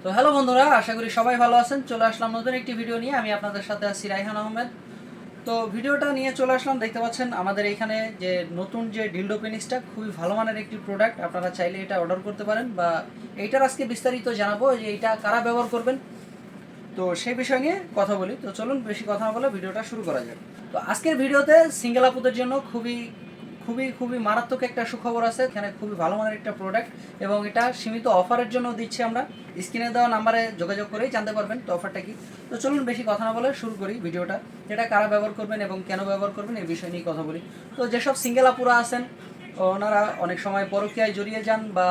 তো হ্যালো বন্ধুরা, আশা করি সবাই ভালো আছেন। চলে আসলাম নতুন একটি ভিডিও নিয়ে। আমি আপনাদের সাথে আছি রাইহান আহমেদ। তো ভিডিওটা নিয়ে চলে আসলাম, দেখতে পাচ্ছেন আমাদের এখানে যে নতুন যে ডিলডো পেনিসটা খুবই ভালো মানের একটি প্রোডাক্ট। আপনারা চাইলে এটা অর্ডার করতে পারেন, বা এইটার আজকে বিস্তারিত জানাবো যে এইটা কারা ব্যবহার করবেন। তো সেই বিষয় নিয়ে কথা বলি। তো চলুন বেশি কথা না বলে ভিডিওটা শুরু করা যাক। তো আজকের ভিডিওতে সিঙ্গেল আপুদের জন্য খুবই খুবই খুবই মারাত্মক একটা সুখবর আছে। এখানে খুবই ভালো মানের একটা প্রোডাক্ট, এবং এটা সীমিত অফারের জন্য দিচ্ছি আমরা। স্ক্রিনে দেওয়া নাম্বারে যোগাযোগ করেই জানতে পারবেন তো অফারটা কি। তো চলুন বেশি কথা না বলে শুরু করি ভিডিওটা। এটা কারা ব্যবহার করবেন এবং কেন ব্যবহার করবেন এই বিষয় নিয়ে কথা বলি। তো যেসব সিঙ্গেল আপুরা আছেন, ওনারা অনেক সময় পরকীয়ায় জড়িয়ে যান, বা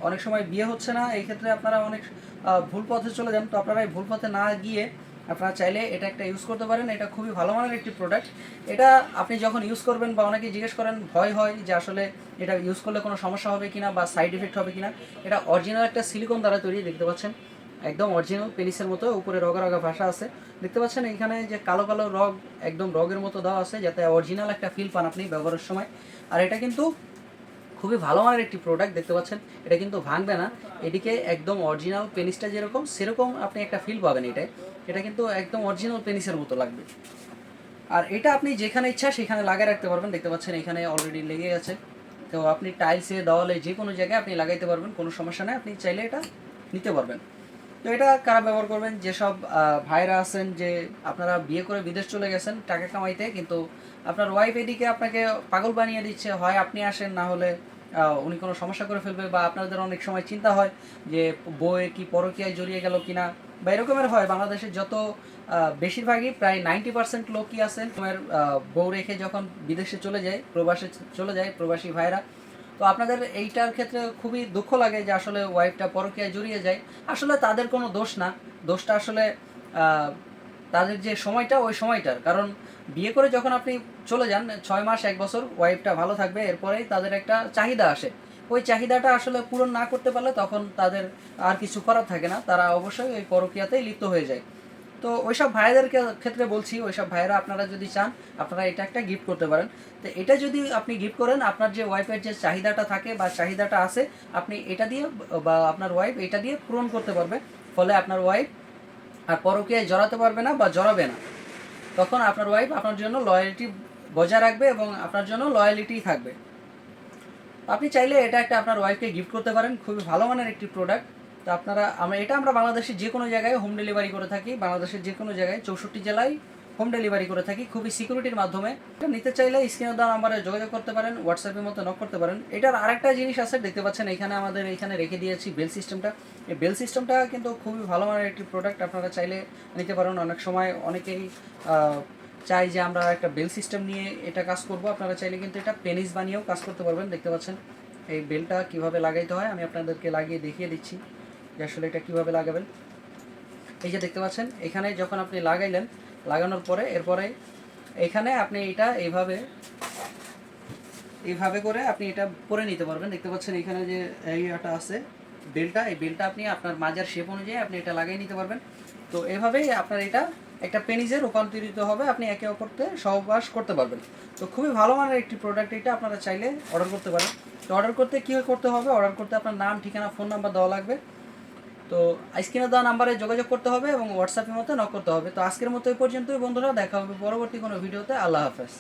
অনেক সময় বিয়ে হচ্ছে না, এই ক্ষেত্রে আপনারা অনেক ভুল পথে চলে যান। তো আপনারা এই ভুল পথে না গিয়ে আপনারা চাইলে এটা একটা ইউজ করতে পারেন। এটা খুবই ভালো মানের একটি প্রোডাক্ট। এটা আপনি যখন ইউজ করবেন, বা অনেকেই জিজ্ঞেস করেন, ভয় হয় যে আসলে এটা ইউজ করলে কোনো সমস্যা হবে কিনা বা সাইড এফেক্ট হবে কিনা। এটা অরিজিনাল একটা সিলিকন দ্বারা তৈরি, দেখতে পাচ্ছেন একদম অরিজিনাল পেনিসের মতো। উপরে রগা রগা ভাষা আছে, দেখতে পাচ্ছেন এখানে যে কালো কালো রগ, একদম রগের মতো দেওয়া আছে, যাতে অরিজিনাল একটা ফিল পান আপনি ব্যবহারের সময়। আর এটা কিন্তু খুবই ভালো মানের একটি প্রোডাক্ট, দেখতে পাচ্ছেন এটা কিন্তু ভাঙবে না। এদিকে একদম অরিজিনাল পেনিসটা যেরকম সেরকম আপনি একটা ফিল পাবেন এটাই। এটা কিন্তু একদম অরিজিনাল পেনিসের মতো লাগবে। আর এটা আপনি যেখানে ইচ্ছা সেখানে লাগিয়ে রাখতে পারবেন, দেখতে পাচ্ছেন এখানে অলরেডি লেগে গেছে। তো আপনি টাইলসে, দেওয়ালে, যে কোনো জায়গায় আপনি লাগাইতে পারবেন, কোনো সমস্যা নেই, আপনি চাইলে এটা নিতে পারবেন। তো এটা কারা ব্যবহার করবেন? যেসব ভাইরা আছেন যে আপনারা বিয়ে করে বিদেশ চলে গেছেন টাকা কামাইতে, কিন্তু আপনার ওয়াইফ এদিকে আপনাকে পাগল বানিয়ে দিচ্ছে, হয় আপনি আসেন, না হলে উনি কোনো সমস্যা করে ফেলবে, বা আপনাদের অনেক সময় চিন্তা হয় যে বউয়ে কি পরকীয়ায় জড়িয়ে গেল কিনা, বা এরকমের হয়। বাংলাদেশের যত বেশিরভাগই প্রায় 90% লোকই আছেন তোমার বউ রেখে যখন বিদেশে চলে যায়, প্রবাসে চলে যায় প্রবাসী ভাইরা। তো আপনাদের এইটার ক্ষেত্রে খুবই দুঃখ লাগে যে আসলে ওয়াইফটা পরকীয়ায় জড়িয়ে যায়। আসলে তাদের কোনো দোষ না, দোষটা আসলে আহ, তাদের যে সময়টা, ওই সময়টার কারণ। বিয়ে করে যখন আপনি চলে যান 6 মাস 1 বছর ওয়াইফটা ভালো থাকবে, এরপরেই তাদের একটা চাহিদা আসে। ওই চাহিদাটা আসলে পূরণ না করতে পারলে তখন তাদের আর কিছু করার থাকে না, তারা অবশ্যই ওই পরকীয়াতেই লিপ্ত হয়ে যায়। তো ওইসব ভাইদের ক্ষেত্রে বলছি, ওইসব ভাইয়েরা আপনারা যদি চান, আপনারা এটা একটা গিফট করতে পারেন। তো এটা যদি আপনি গিফট করেন, আপনার যে ওয়াইফের যে চাহিদাটা থাকে বা চাহিদাটা আছে, আপনি এটা দিয়ে বা আপনার ওয়াইফ এটা দিয়ে পূরণ করতে পারবে। ফলে আপনার ওয়াইফ আর পরকীয়ায় জড়াতে পারবে না বা জড়াবে না। তখন আপনার ওয়াইফ আপনার জন্য লয়্যালিটি বজায় রাখবে, এবং আপনার জন্য লয়্যালিটি থাকবে। আপনি চাইলে এটা একটা আপনার ওয়াইফকে গিফট করতে পারেন। খুবই ভালো মানের একটি প্রোডাক্ট। তো আমরা বাংলাদেশের যে কোনো জায়গায় হোম ডেলিভারি করে থাকি। বাংলাদেশের যে কোনো জায়গায় 64 জেলায় হোম ডেলিভারি করে থাকি, খুবই সিকিউরিটির মাধ্যমে। এটা নিতে চাইলে স্ক্রিনে দেওয়া নাম্বারে যোগাযোগ করতে পারেন, হোয়াটসঅ্যাপের মতো নক করতে পারেন। এটার আরেকটা জিনিস আছে, দেখতে পাচ্ছেন এখানে আমাদের এখানে রেখে দিয়েছি বেল সিস্টেমটা। এই বেল সিস্টেমটা কিন্তু খুবই ভালো মানের একটি প্রোডাক্ট, আপনারা চাইলে নিতে পারেন। অনেক সময় অনেকেই চাই যে আমরা একটা বেল সিস্টেম নিয়ে এটা কাজ করব। আপনারা চাইলে কিন্তু এটা পেনিস বানিয়েও কাজ করতে পারবেন। দেখতে পাচ্ছেন এই বেলটা কিভাবে লাগাইতে হয়, আমি আপনাদেরকে লাগিয়ে দেখিয়ে দিচ্ছি যে আসলে এটা কিভাবে লাগাবেন। এই যে দেখতে পাচ্ছেন এখানে যখন আপনি লাগাইলেন, লাগানোর পরে এরপরে এখানে আপনি এটা এইভাবে এইভাবে করে আপনি এটা পরে নিতে পারবেন। দেখতে পাচ্ছেন এখানে যে এইটা আছে বেলটা, এই বেলটা আপনি আপনার মাজার শেপ অনুযায়ী আপনি এটা লাগিয়ে নিতে পারবেন। তো এভাবেই আপনার এটা একটা পেনিসে রূপান্তরিত হবে, আপনি একে অপরতে সহবাস করতে পারবেন। তো খুবই ভালো মানের একটি প্রোডাক্ট, এটা আপনারা চাইলে অর্ডার করতে পারেন। তো অর্ডার করতে কী করতে হবে? অর্ডার করতে আপনার নাম, ঠিকানা, ফোন নাম্বার দেওয়া লাগবে। তো স্ক্রিনে দেওয়া নাম্বারে যোগাযোগ করতে হবে এবং হোয়াটসঅ্যাপের মতো নক করতে হবে। তো আজকের মতো এই পর্যন্তই বন্ধুরা, দেখা হবে পরবর্তী কোনো ভিডিওতে। আল্লাহ হাফেজ।